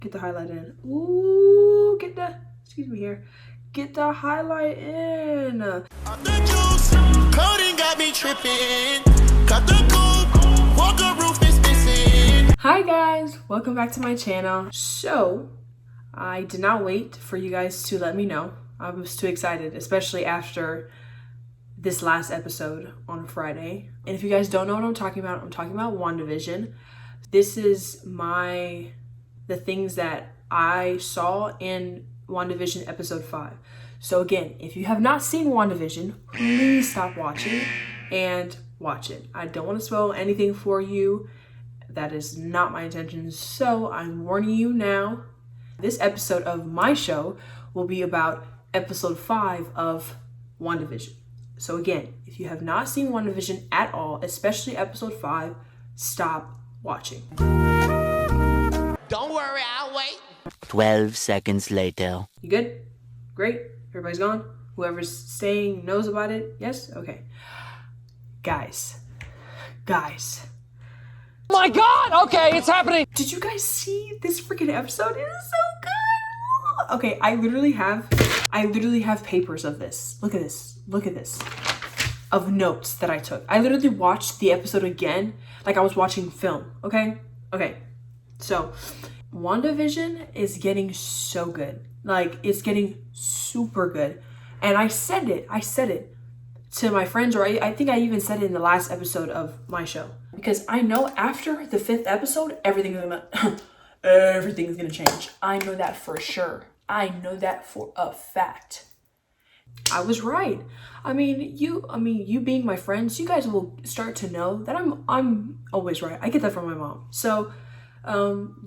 Get the highlight in. Ooh, excuse me here. Get the highlight in. The juice, coding got me tripping. Cut the coupe, walker roof is missing. Hi guys, welcome back to my channel. So, I did not wait for you guys to let me know. I was too excited, especially after this last episode on Friday. And if you guys don't know what I'm talking about WandaVision. This is the things that I saw in WandaVision episode 5. So again, if you have not seen WandaVision, please stop watching and watch it. I don't want to spoil anything for you. That is not my intention. So I'm warning you now. This episode of my show will be about episode 5 of WandaVision. So again, if you have not seen WandaVision at all, especially episode 5, stop watching. Don't worry, I'll wait. 12 seconds later. You good? Great. Everybody's gone? Whoever's staying knows about it? Yes? Okay. Guys. My God! Okay, it's happening. Did you guys see this freaking episode? It is so good. Okay, I literally have papers of this. Look at this. Of notes that I took. I literally watched the episode again like I was watching film. Okay. So, WandaVision is getting so good. Like, it's getting super good. And I said it to my friends, or I think I even said it in the last episode of my show. Because I know after the 5th episode, everything's gonna change. I know that for sure. I know that for a fact. I was right. I mean, you being my friends, you guys will start to know that I'm always right. I get that from my mom. So,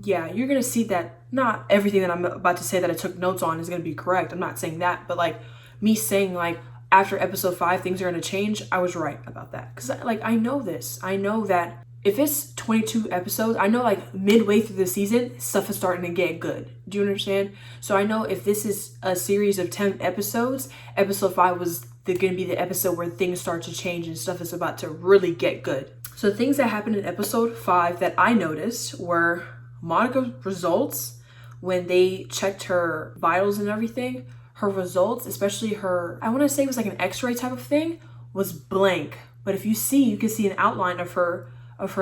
yeah, you're gonna see that not everything that I'm about to say that I took notes on is gonna be correct. I'm not saying that, but like me saying like after episode 5 things are gonna change, I was right about that. Cause I know this. I know that if it's 22 episodes, I know like midway through the season, stuff is starting to get good. Do you understand? So I know if this is a series of 10 episodes, episode 5 was gonna be the episode where things start to change and stuff is about to really get good. So things that happened in episode 5 that I noticed were Monica's results when they checked her vitals and everything. Her results, especially her, I want to say it was like an x-ray type of thing, was blank. But if you can see an outline of her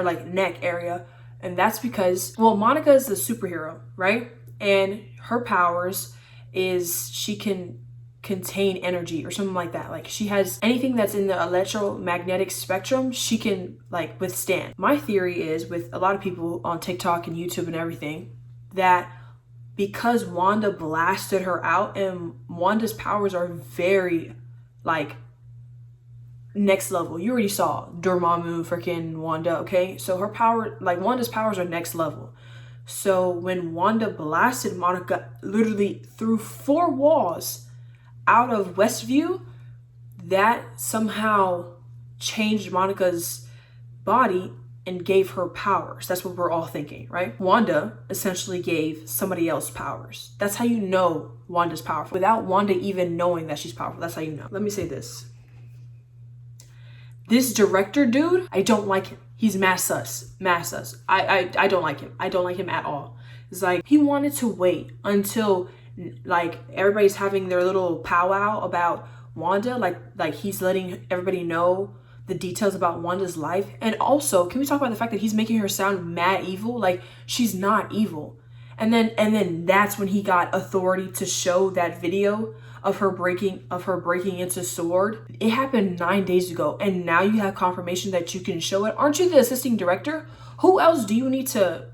like neck area. And that's because, well, Monica is a superhero, right? And her powers is she can contain energy or something like that. Like she has anything that's in the electromagnetic spectrum, she can like withstand. My theory is with a lot of people on TikTok and YouTube and everything, that because Wanda blasted her out, and Wanda's powers are very like next level. You already saw Dormammu freaking Wanda, okay? So her power, like Wanda's powers are next level. So when Wanda blasted Monica literally through 4 walls out of Westview, that somehow changed Monica's body and gave her powers. That's what we're all thinking, right? Wanda essentially gave somebody else powers. That's how you know Wanda's powerful. Without Wanda even knowing that she's powerful, that's how you know. Let me say this. This director dude, I don't like him. He's mass sus. I don't like him. I don't like him at all. It's like he wanted to wait until like everybody's having their little powwow about Wanda, like he's letting everybody know the details about Wanda's life. And also, can we talk about the fact that he's making her sound mad evil? Like she's not evil. And then that's when he got authority to show that video of her breaking into S.W.O.R.D. It happened 9 days ago, and now you have confirmation that you can show it. Aren't you the assisting director? Who else do you need to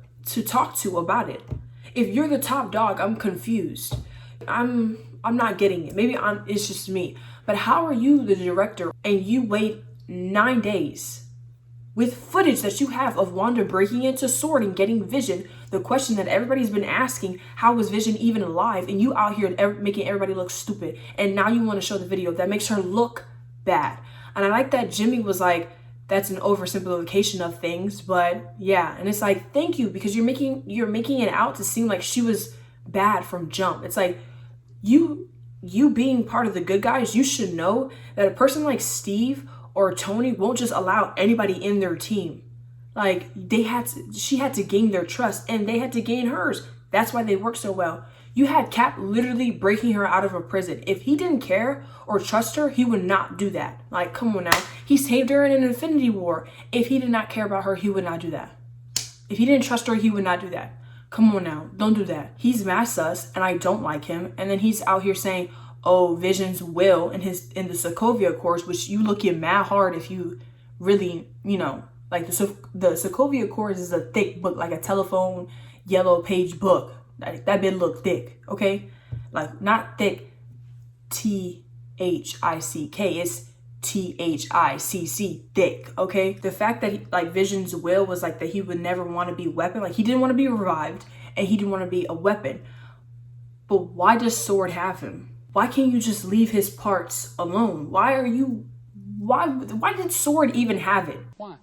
talk to about it? If you're the top dog, I'm confused. I'm not getting it. Maybe it's just me. But how are you the director and you wait 9 days with footage that you have of Wanda breaking into S.W.O.R.D. and getting Vision? The question that everybody's been asking, how was Vision even alive? And you out here making everybody look stupid. And now you want to show the video that makes her look bad. And I like that Jimmy was like, that's an oversimplification of things. But yeah, and it's like, thank you, because you're making it out to seem like she was bad from jump. It's like, you being part of the good guys, you should know that a person like Steve or Tony won't just allow anybody in their team. Like she had to gain their trust, and they had to gain hers. That's why they work so well. You had Cap literally breaking her out of a prison. If he didn't care or trust her, he would not do that. Like, come on now. He saved her in an Infinity War. If he did not care about her, he would not do that. If he didn't trust her, he would not do that. Come on now. Don't do that. He's mad sus, and I don't like him. And then he's out here saying, oh, Vision's will in the Sokovia Accords, which you look at mad hard if you really, like the Sokovia Accords is a thick book, like a telephone yellow page book. That bit look thick, okay? Like, not thick, THICK, it's THICC, thick, okay? The fact that Vision's will was like that he would never want to be a weapon, like he didn't want to be revived and he didn't want to be a weapon. But why does Sword have him? Why can't you just leave his parts alone? Why did Sword even have it? Why?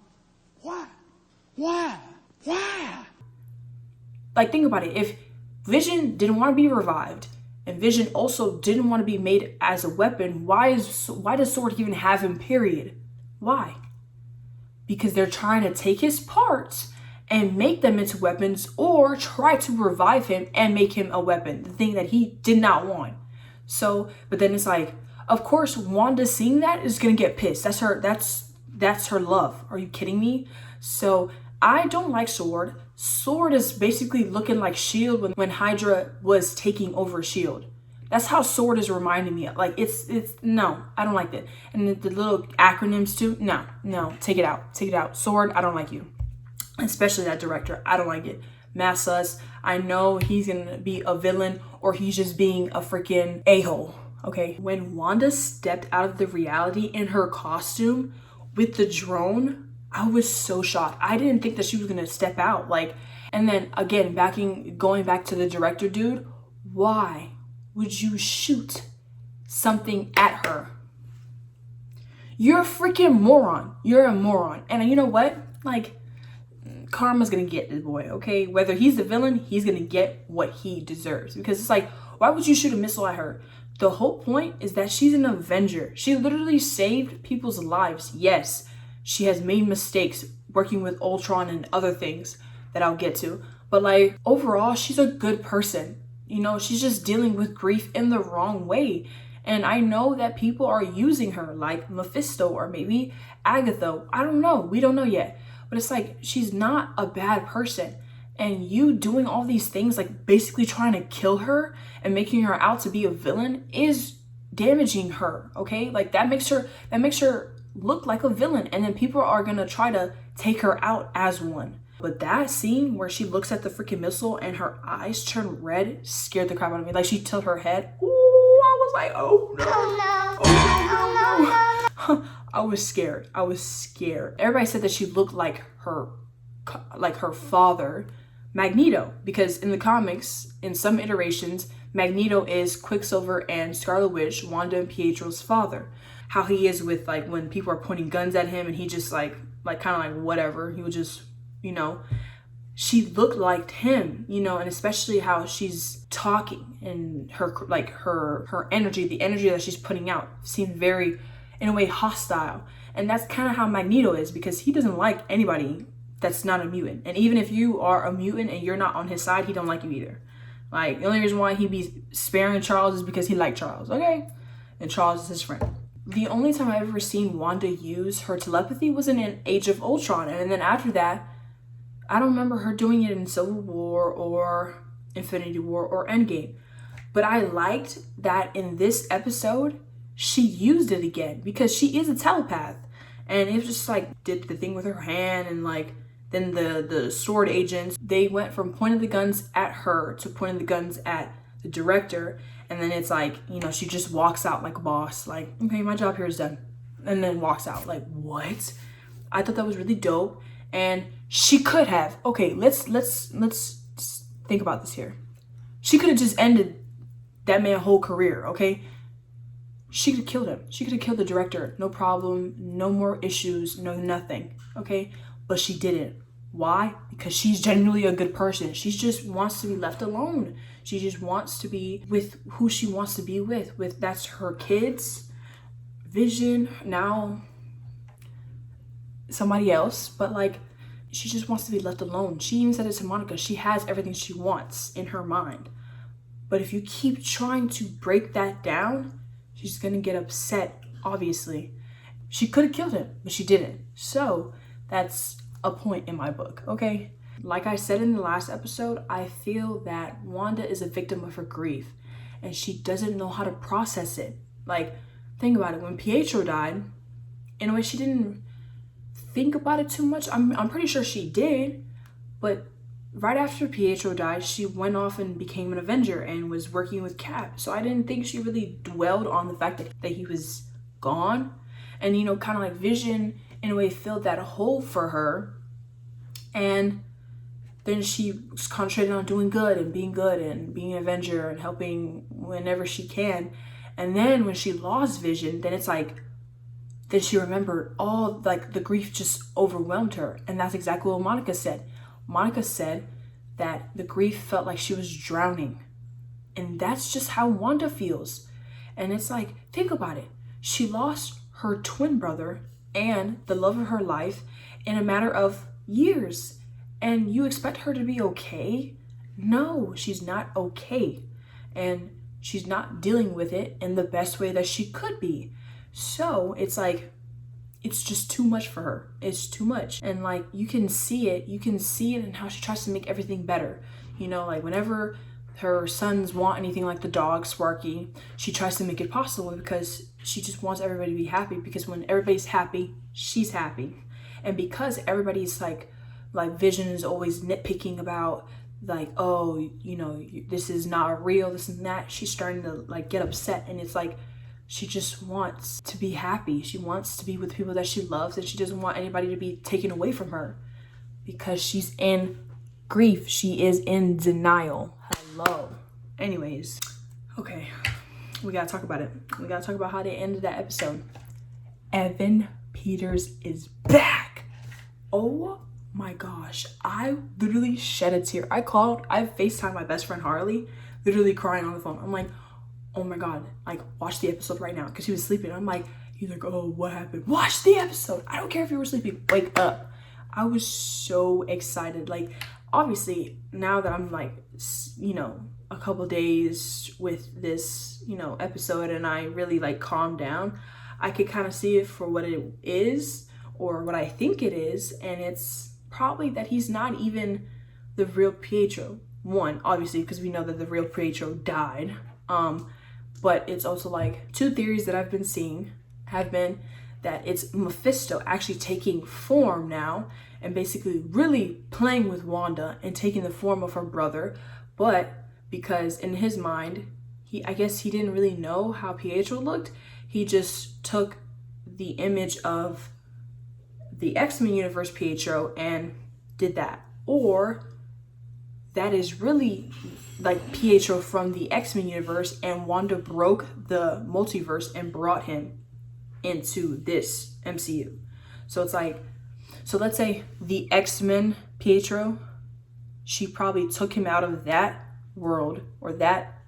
Like, think about it. If Vision didn't want to be revived, and Vision also didn't want to be made as a weapon, why does Sword even have him, period? Why? Because they're trying to take his parts and make them into weapons, or try to revive him and make him a weapon, the thing that he did not want. So, but then it's like, of course, Wanda seeing that is gonna get pissed. That's her love. Are you kidding me? So I don't like Sword. Sword is basically looking like S.H.I.E.L.D. when Hydra was taking over S.H.I.E.L.D. That's how Sword is reminding me of. Like, it's no, I don't like that. And the little acronyms too, no, take it out. Sword, I don't like you. Especially that director, I don't like it. Mad sus. I know he's gonna be a villain or he's just being a freaking a-hole, okay? When Wanda stepped out of the reality in her costume with the drone, I was so shocked. I didn't think that she was gonna step out. Like, and then again, going back to the director dude, why would you shoot something at her? You're a freaking moron. You're a moron. And you know what? Like, karma's gonna get this boy, okay? Whether he's the villain, he's gonna get what he deserves. Because it's like, why would you shoot a missile at her? The whole point is that she's an Avenger. She literally saved people's lives. Yes, she has made mistakes working with Ultron and other things that I'll get to. But like, overall, she's a good person. She's just dealing with grief in the wrong way. And I know that people are using her, like Mephisto or maybe Agatha. I don't know. We don't know yet. But it's like, she's not a bad person. And you doing all these things, like basically trying to kill her and making her out to be a villain, is damaging her, okay? Like, that makes her look like a villain. And then people are gonna try to take her out as one. But that scene where she looks at the freaking missile and her eyes turn red scared the crap out of me. Like, she tilted her head. Ooh, I was like, oh no. Oh no. I was scared. Everybody said that she looked like her father, Magneto, because in the comics, in some iterations, Magneto is Quicksilver and Scarlet Witch, Wanda and Pietro's father. How he is with, like, when people are pointing guns at him and he just like kind of like whatever, he would just, she looked like him, and especially how she's talking and her energy, the energy that she's putting out seemed very, in a way, hostile. And that's kind of how Magneto is, because he doesn't like anybody that's not a mutant. And even if you are a mutant and you're not on his side, he don't like you either. Like, the only reason why he be sparing Charles is because he liked Charles, okay? And Charles is his friend. The only time I've ever seen Wanda use her telepathy was in Age of Ultron. And then after that, I don't remember her doing it in Civil War or Infinity War or Endgame. But I liked that in this episode, she used it again, because she is a telepath. And it was just like, did the thing with her hand, and like, then the sword agents, they went from pointing the guns at her to pointing the guns at the director. And then it's like, she just walks out like a boss, like, okay, my job here is done. And then walks out. Like, what? I thought that was really dope. And she could have, okay, let's think about this here. She could have just ended that man's whole career, okay? She could have killed him. She could have killed the director. No problem. No more issues. No nothing. Okay? But she didn't. Why? Because she's genuinely a good person. She just wants to be left alone. She just wants to be with who she wants to be with. That's her kids, Vision, now somebody else. But like, she just wants to be left alone. She even said it to Monica. She has everything she wants in her mind. But if you keep trying to break that down, she's gonna get upset, obviously. She could have killed him, but she didn't. So that's a point in my book, okay? Like I said in the last episode, I feel that Wanda is a victim of her grief and she doesn't know how to process it. Like, think about it. When Pietro died, in a way, she didn't think about it too much. I'm pretty sure she did, but right after Pietro died, she went off and became an Avenger and was working with Cap. So I didn't think she really dwelled on the fact that he was gone. And, you know, kind of like Vision, in a way, filled that hole for her. And then she was concentrating on doing good and being an Avenger and helping whenever she can. And then when she lost Vision, then it's like, then she remembered all, like, the grief just overwhelmed her. And that's exactly what Monica said. Monica said that the grief felt like she was drowning. And that's just how Wanda feels. And it's like, think about it. She lost her twin brother and the love of her life in a matter of years. And you expect her to be okay? No, she's not okay. And she's not dealing with it in the best way that she could be. So it's like, it's just too much for her. It's too much. And like, you can see it in how she tries to make everything better. You know, like whenever her sons want anything, like the dog Sparky, she tries to make it possible because she just wants everybody to be happy, because when everybody's happy, she's happy. And because everybody's like Vision is always nitpicking about like, oh, you know, this is not real, this and that, she's starting to like get upset. And it's like, she just wants to be happy. She wants to be with people that she loves, and she doesn't want anybody to be taken away from her because she's in grief. She is in denial. Hello. Anyways, okay, we gotta talk about it. We gotta talk about how they ended that episode. Evan Peters is back. Oh my gosh, I literally shed a tear. I FaceTimed my best friend Harley, literally crying on the phone. I'm like, oh my God, like, watch the episode right now, because he was sleeping. I'm like, he's like, oh, what happened? Watch the episode. I don't care if you were sleeping, wake up. I was so excited. Like, obviously, now that I'm like, you know, a couple days with this, you know, episode, and I really like calmed down, I could kind of see it for what it is, or what I think it is. And it's probably that he's not even the real Pietro. One, obviously, because we know that the real Pietro died. But it's also like, two theories that I've been seeing have been that it's Mephisto actually taking form now and basically really playing with Wanda and taking the form of her brother. But because in his mind, I guess he didn't really know how Pietro looked. He just took the image of the X-Men universe Pietro and did that. Or that is really like Pietro from the X-Men universe, and Wanda broke the multiverse and brought him into this MCU. So it's like, so let's say the X-Men Pietro, she probably took him out of that world or that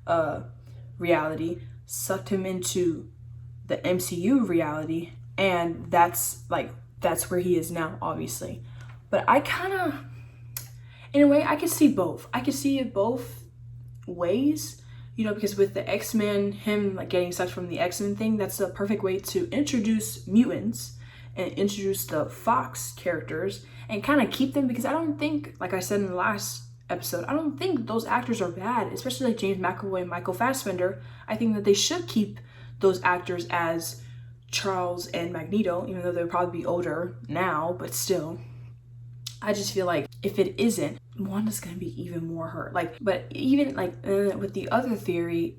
reality, sucked him into the MCU reality, and that's where he is now, obviously. But I kind of, in a way, I could see both. I could see it both ways, you know, because with the X-Men, him like getting sucked from the X-Men thing, that's the perfect way to introduce mutants and introduce the Fox characters and kind of keep them, because I don't think, like I said in the last episode, I don't think those actors are bad, especially like James McAvoy and Michael Fassbender. I think that they should keep those actors as Charles and Magneto, even though they'll probably be older now, but still. I just feel like if it isn't, Wanda's gonna be even more hurt. Like, but even like with the other theory,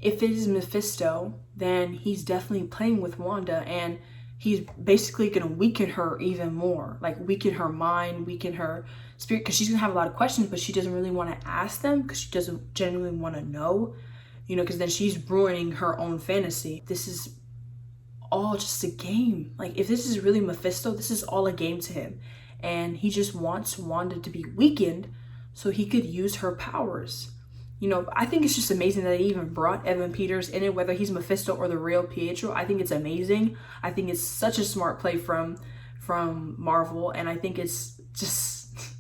if it is Mephisto, then he's definitely playing with Wanda, and he's basically gonna weaken her even more, like weaken her mind, weaken her spirit, because she's gonna have a lot of questions, but she doesn't really want to ask them because she doesn't genuinely want to know, you know, because then she's ruining her own fantasy. This is all just a game. Like, if this is really Mephisto, this is all a game to him. And he just wants Wanda to be weakened so he could use her powers. You know, I think it's just amazing that they even brought Evan Peters in it, whether he's Mephisto or the real Pietro. I think it's amazing. I think it's such a smart play from Marvel, and I think it's just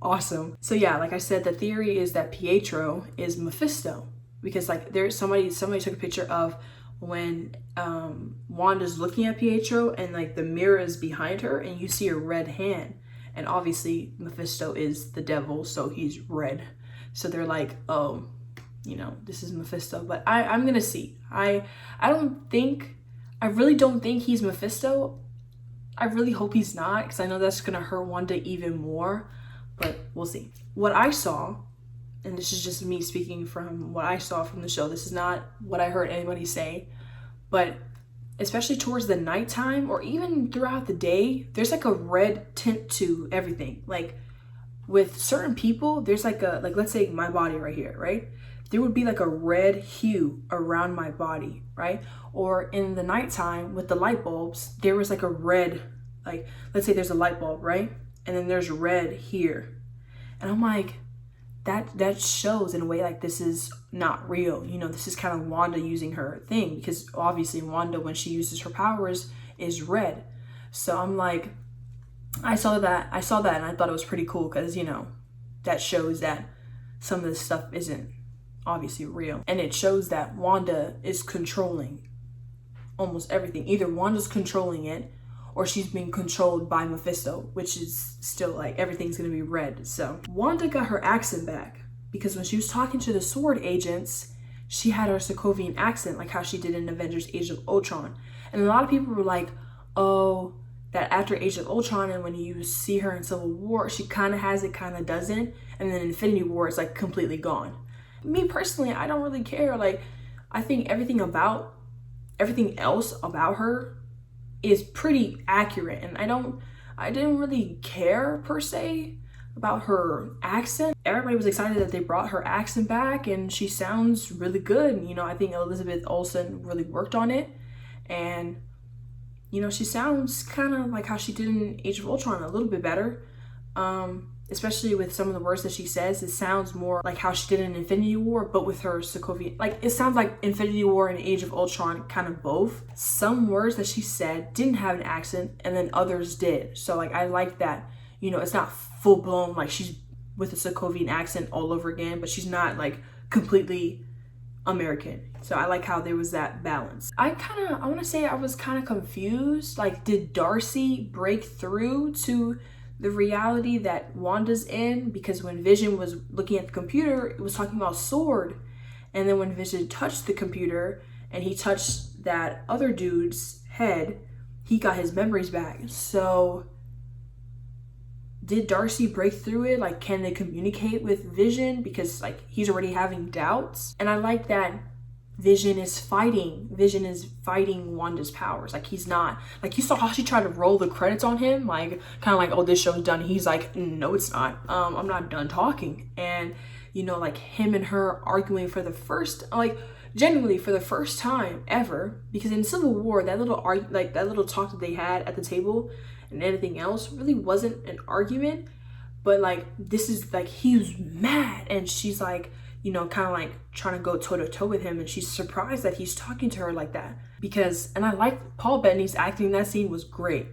awesome. So yeah, like I said, the theory is that Pietro is Mephisto, because like there's somebody took a picture of when Wanda's looking at Pietro and like the mirror is behind her and you see a red hand, and obviously Mephisto is the devil, so he's red. So they're like, oh, you know, this is Mephisto. But I'm gonna see. I really don't think he's Mephisto. I really hope he's not, because I know that's gonna hurt Wanda even more, but we'll see. What I saw, and this is just me speaking from what I saw from the show, this is not what I heard anybody say, but especially towards the nighttime or even throughout the day, there's like a red tint to everything. Like with certain people, there's like let's say my body right here, right? There would be like a red hue around my body, right? Or in the nighttime with the light bulbs, there was like a red, like let's say there's a light bulb, right? And then there's red here. And I'm like, that shows in a way like this is not real. You know, this is kind of Wanda using her thing, because obviously Wanda, when she uses her powers, is red. So I'm like, I saw that and I thought it was pretty cool, because, you know, that shows that some of this stuff isn't obviously real. And it shows that Wanda is controlling almost everything. Either Wanda's controlling it or she's being controlled by Mephisto, which is still like everything's gonna be red. So Wanda got her accent back, because when she was talking to the sword agents, she had her Sokovian accent, like how she did in Avengers Age of Ultron. And a lot of people were like, oh, that after Age of Ultron and when you see her in Civil War, she kind of has it, kind of doesn't. And then Infinity War, it's like completely gone. Me personally, I don't really care. Like, I think everything else about her is pretty accurate, and I didn't really care per se about her accent. Everybody was excited that they brought her accent back, and she sounds really good. You know, I think Elizabeth Olsen really worked on it, and you know, she sounds kind of like how she did in Age of Ultron, a little bit better. Especially with some of the words that she says, it sounds more like how she did in Infinity War, but with her Sokovian. Like, it sounds like Infinity War and Age of Ultron, kind of both. Some words that she said didn't have an accent, and then others did. So, like, I like that. You know, it's not full-blown, like, she's with a Sokovian accent all over again, but she's not, like, completely American. So I like how there was that balance. I want to say I was kind of confused. Like, did Darcy break through to the reality that Wanda's in? Because when Vision was looking at the computer, it was talking about sword. And then when Vision touched the computer and he touched that other dude's head, he got his memories back. So did Darcy break through it? Like, can they communicate with Vision? Because like he's already having doubts. And I like that Vision is fighting Wanda's powers. Like, he's not, like, you saw how she tried to roll the credits on him, like kind of like, oh, this show's done. He's like, no, it's not. I'm not done talking. And you know, like him and her arguing for the first, like genuinely for the first time ever, because in Civil War, that little talk that they had at the table and anything else really wasn't an argument. But like, this is like, he was mad, and she's like, you know, kind of like trying to go toe to toe with him, and she's surprised that he's talking to her like that. Because, and I like Paul Bettany's acting in that scene was great,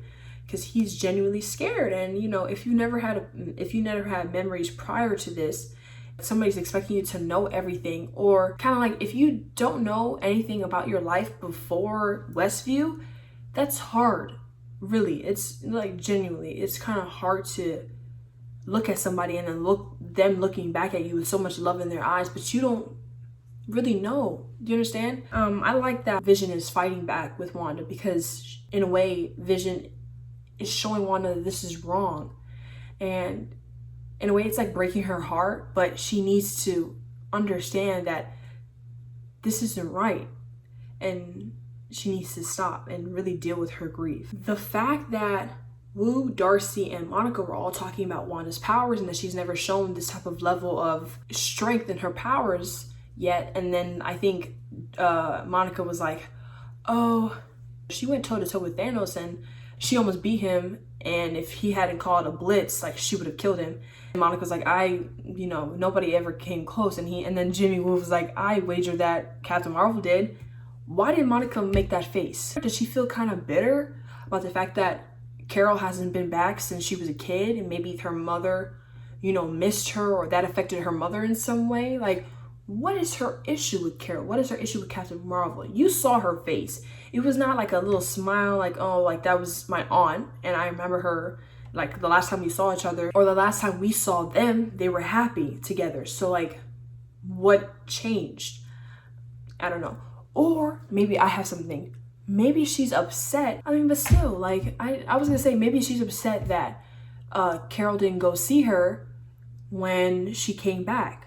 because he's genuinely scared. And you know, if you never had memories prior to this, somebody's expecting you to know everything, or kind of like if you don't know anything about your life before Westview, that's hard. Really, it's like genuinely, it's kind of hard to look at somebody and then them looking back at you with so much love in their eyes, but you don't really know. Do you understand? I like that Vision is fighting back with Wanda, because in a way Vision is showing Wanda that this is wrong, and in a way it's like breaking her heart, but she needs to understand that this isn't right, and she needs to stop and really deal with her grief. The fact that Wu, Darcy, and Monica were all talking about Wanda's powers and that she's never shown this type of level of strength in her powers yet. And then I think Monica was like, oh, she went toe to toe with Thanos and she almost beat him. And if he hadn't called a blitz, like, she would have killed him. And Monica was like, nobody ever came close. And then Jimmy Woo was like, I wager that Captain Marvel did. Why did Monica make that face? Did she feel kind of bitter about the fact that Carol hasn't been back since she was a kid, and maybe her mother, you know, missed her, or that affected her mother in some way. Like, what is her issue with Carol? What is her issue with Captain Marvel? You saw her face. It was not like a little smile, like, oh, like that was my aunt, and I remember her, like the last time we saw each other, or the last time we saw them, they were happy together. So like, what changed? I don't know. Or maybe I have something. Maybe she's upset. I mean, but still, like, I was gonna say maybe she's upset that Carol didn't go see her when she came back,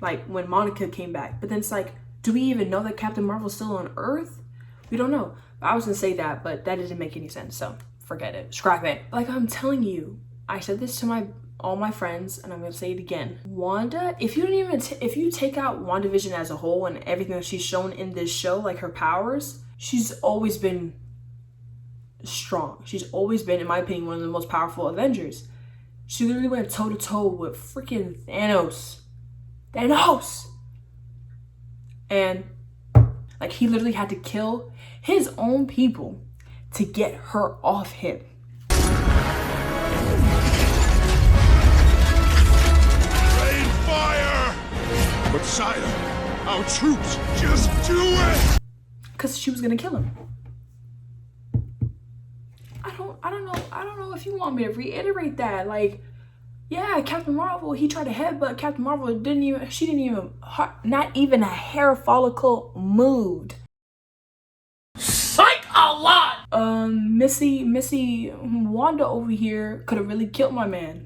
like when Monica came back. But then it's like, do we even know that Captain Marvel's still on Earth? We don't know. I was gonna say that, but that didn't make any sense, so forget it, scrap it. Like I'm telling you, I said this to all my friends, and I'm gonna say it again. Wanda, if you take out WandaVision as a whole and everything that she's shown in this show, like her powers, she's always been strong. She's always been, in my opinion, one of the most powerful Avengers. She literally went toe to toe with freaking Thanos. And like, he literally had to kill his own people to get her off him. Rain fire! But sire, our troops, just do it! Because she was gonna kill him. I don't know if you want me to reiterate that. Like, yeah, Captain Marvel, he tried to headbutt Captain Marvel, not even a hair follicle moved. Psych a lot! Missy Wanda over here could have really killed my man.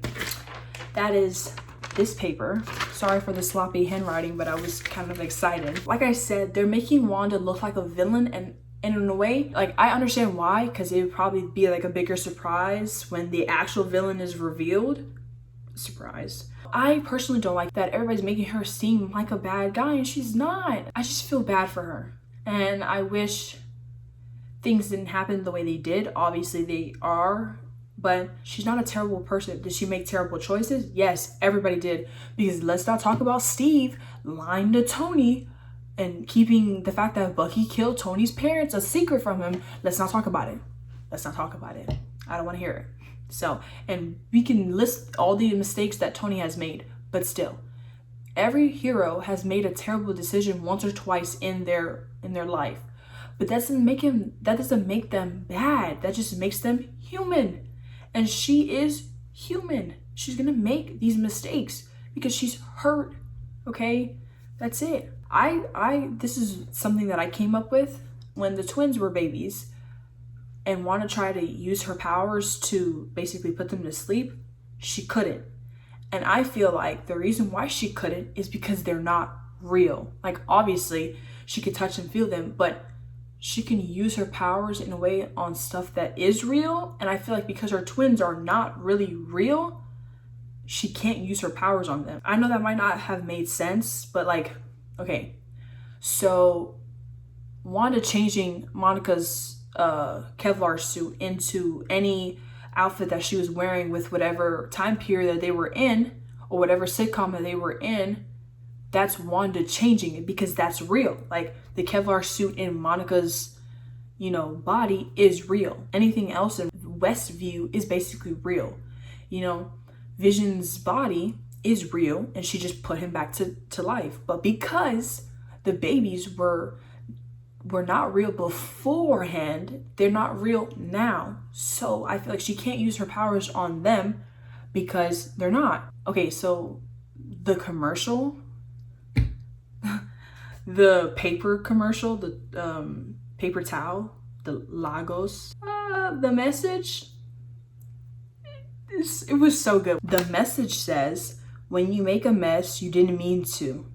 That is this paper. Sorry for the sloppy handwriting, but I was kind of excited. Like I said, they're making Wanda look like a villain, and in a way, like, I understand why, because it would probably be like a bigger surprise when the actual villain is revealed. Surprise. I personally don't like that everybody's making her seem like a bad guy, and she's not. I just feel bad for her, and I wish things didn't happen the way they did. Obviously they are, but she's not a terrible person. Did she make terrible choices? Yes, everybody did. Because let's not talk about Steve lying to Tony and keeping the fact that Bucky killed Tony's parents a secret from him. Let's not talk about it. Let's not talk about it. I don't want to hear it. So, and we can list all the mistakes that Tony has made, but still, every hero has made a terrible decision once or twice in their life. But that doesn't make them bad. That just makes them human. And she is human. She's gonna make these mistakes because she's hurt. Okay? That's it. This is something that I came up with when the twins were babies and want to try to use her powers to basically put them to sleep. She couldn't. And I feel like the reason why she couldn't is because they're not real. Like, obviously she could touch and feel them, but she can use her powers in a way on stuff that is real. And I feel like because her twins are not really real, she can't use her powers on them. I know that might not have made sense, but like, okay, so Wanda changing Monica's Kevlar suit into any outfit that she was wearing with whatever time period that they were in, or whatever sitcom that they were in, that's Wanda changing it because that's real. Like, the Kevlar suit in Monica's, body is real. Anything else in Westview is basically real. Vision's body is real, and she just put him back to life. But because the babies were not real beforehand, they're not real now. So I feel like she can't use her powers on them because they're not. Okay, so the commercial, the paper commercial, the paper towel, the Lagos, the message, it was so good. The message says, when you make a mess, you didn't mean to.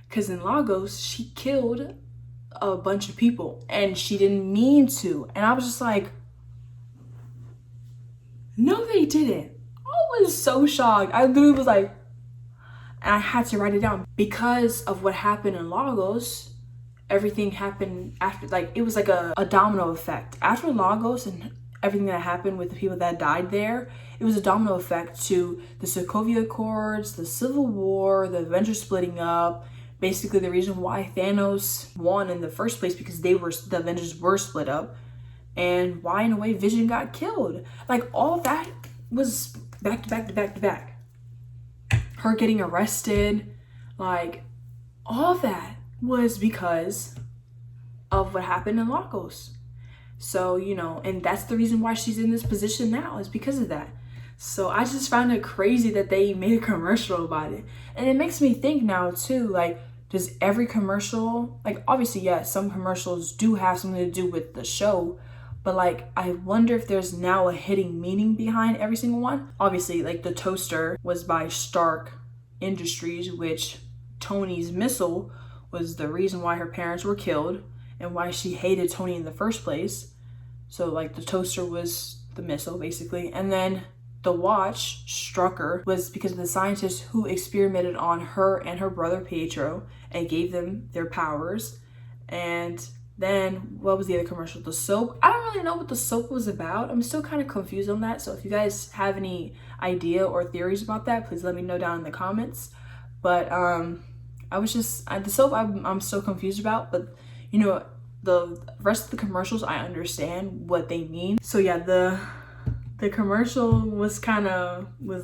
Because in Lagos, she killed a bunch of people and she didn't mean to. And I was just like, no, they didn't. I was so shocked. I literally was like, and I had to write it down. Because of what happened in Lagos, everything happened after, like, it was like a domino effect. After Lagos and everything that happened with the people that died there, it was a domino effect to the Sokovia Accords, the Civil War, the Avengers splitting up, basically the reason why Thanos won in the first place, because the Avengers were split up, and why in a way Vision got killed. Like, all that was back to back to back to back. Her getting arrested, like, all that was because of what happened in Lagos. So, you know, and that's the reason why she's in this position now, is because of that. So I just found it crazy that they made a commercial about it. And it makes me think now too, like, does every commercial, like, obviously, yes, some commercials do have something to do with the show, but like, I wonder if there's now a hidden meaning behind every single one. Obviously, like, the toaster was by Stark Industries, which Tony's missile was the reason why her parents were killed and why she hated Tony in the first place. So like, the toaster was the missile basically. And then the watch, Strucker, was because of the scientists who experimented on her and her brother Pietro and gave them their powers. And then what was the other commercial? The soap. I don't really know what the soap was about. I'm still kind of confused on that. So if you guys have any idea or theories about that, please let me know down in the comments. But the soap I'm still confused about, but you know, the rest of the commercials, I understand what they mean. So yeah, the commercial was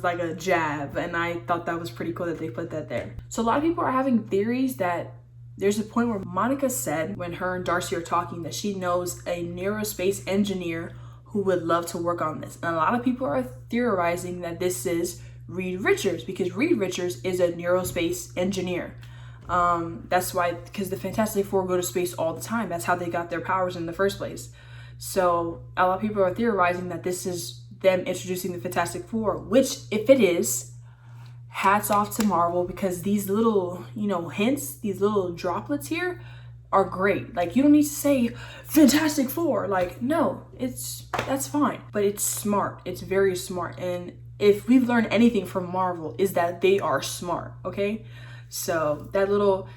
like a jab, and I thought that was pretty cool that they put that there. So a lot of people are having theories that there's a point where Monica said, when her and Darcy are talking, that she knows a neurospace engineer who would love to work on this. And a lot of people are theorizing that this is Reed Richards, because Reed Richards is a neurospace engineer. That's why, because the Fantastic Four go to space all the time. That's how they got their powers in the first place. So a lot of people are theorizing that this is them introducing the Fantastic Four, which, if it is, hats off to Marvel, because these little, you know, hints, these little droplets here are great. Like, you don't need to say Fantastic Four. Like, no, that's fine. But it's smart. It's very smart. And if we've learned anything from Marvel, is that they are smart, okay? So that little,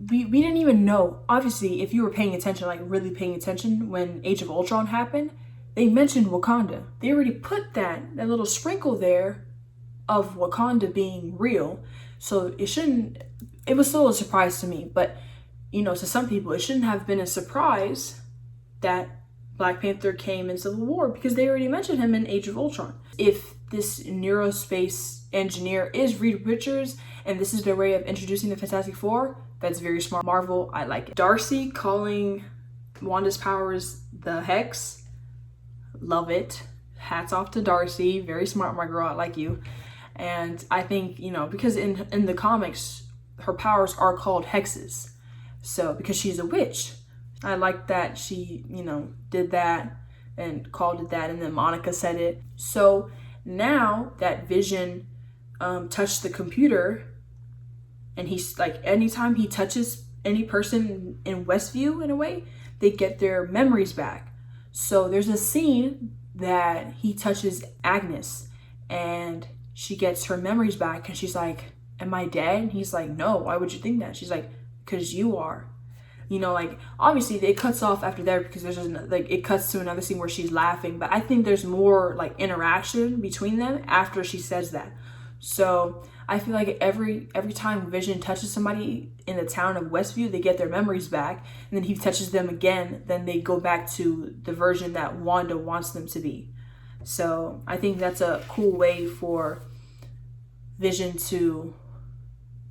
we didn't even know. Obviously, if you were paying attention, like really paying attention, when Age of Ultron happened, they mentioned Wakanda. They already put that little sprinkle there of Wakanda being real. So it was still a surprise to me. But, you know, to some people, it shouldn't have been a surprise that Black Panther came in Civil War, because they already mentioned him in Age of Ultron. If this neurospace engineer is Reed Richards, and this is their way of introducing the Fantastic Four, that's very smart. Marvel, I like it. Darcy calling Wanda's powers the Hex, love it. Hats off to Darcy, very smart, my girl, I like you. And I think, you know, because in the comics, her powers are called hexes. So, because she's a witch. I like that she, you know, did that and called it that, and then Monica said it. So now that Vision touched the computer, and he's like, anytime he touches any person in Westview, in a way, they get their memories back. So there's a scene that he touches Agnes, and she gets her memories back, and she's like, am I dead? And he's like, no, why would you think that? She's like, because you are. You know, like, obviously it cuts off after that, because there's just, like, it cuts to another scene where she's laughing, but I think there's more like interaction between them after she says that. So I feel like every time Vision touches somebody in the town of Westview, they get their memories back, and then he touches them again, then they go back to the version that Wanda wants them to be. So I think that's a cool way for Vision to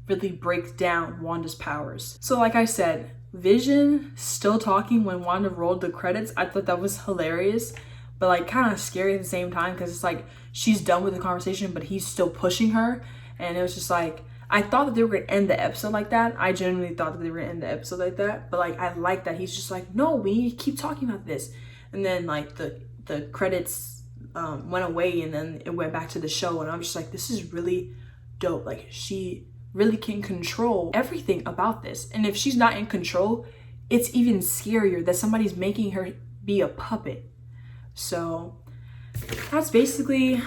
really break down Wanda's powers. So like I said, Vision still talking when Wanda rolled the credits, I thought that was hilarious, but like kind of scary at the same time, because it's like she's done with the conversation, but he's still pushing her. And it was just like, I thought that they were going to end the episode like that. I genuinely thought that they were going to end the episode like that. But like, I like that he's just like, no, we need to keep talking about this. And then like the credits went away, and then it went back to the show. And I'm just like, this is really dope. Like, she really can control everything about this. And if she's not in control, it's even scarier that somebody's making her be a puppet. So that's basically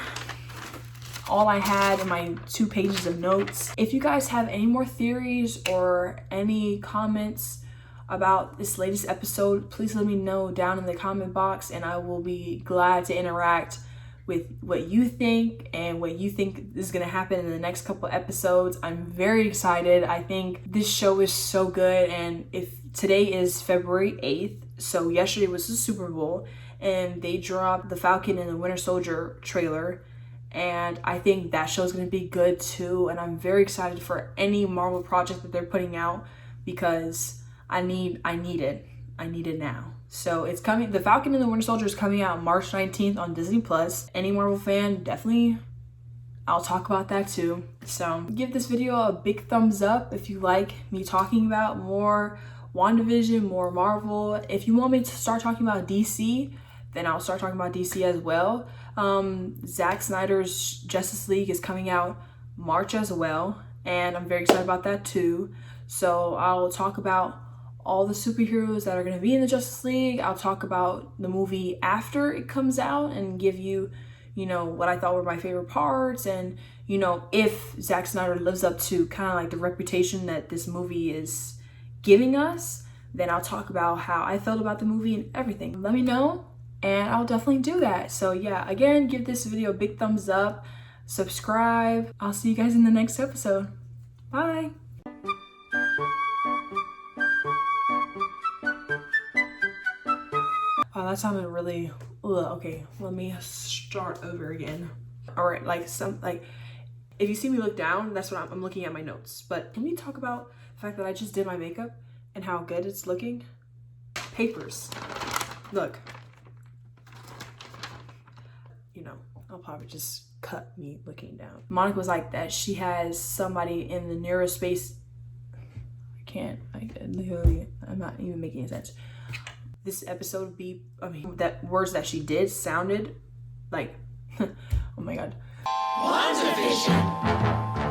all I had in my 2 pages of notes. If you guys have any more theories or any comments about this latest episode, please let me know down in the comment box, and I will be glad to interact with what you think and what you think is going to happen in the next couple episodes. I'm very excited. I think this show is so good. And if today is February 8th, so yesterday was the Super Bowl, and they dropped the Falcon and the Winter Soldier trailer, and I think that show's going to be good too. And I'm very excited for any Marvel project that they're putting out, because I need it now. So it's coming. The Falcon and the Winter Soldier is coming out March 19th on Disney Plus. Any Marvel fan, definitely, I'll talk about that too. So give this video a big thumbs up if you like me talking about more WandaVision, more Marvel. If you want me to start talking about DC, then I'll start talking about DC as well. Zack Snyder's Justice League is coming out March as well, and I'm very excited about that too. So I'll talk about all the superheroes that are going to be in the Justice League. I'll talk about the movie after it comes out and give you, what I thought were my favorite parts, and, if Zack Snyder lives up to kind of like the reputation that this movie is giving us, then I'll talk about how I felt about the movie and everything. Let me know, and I'll definitely do that. So yeah, again, give this video a big thumbs up, subscribe. I'll see you guys in the next episode. Bye. Oh, that sounded really, okay, let me start over again. All right, if you see me look down, that's what I'm looking at my notes. But can we talk about the fact that I just did my makeup and how good it's looking? Papers. Look. I'll probably just cut me looking down. Monica was like that she has somebody in the neurospace. I'm not even making sense. This episode that words that she did sounded like, oh my God. WandaVision.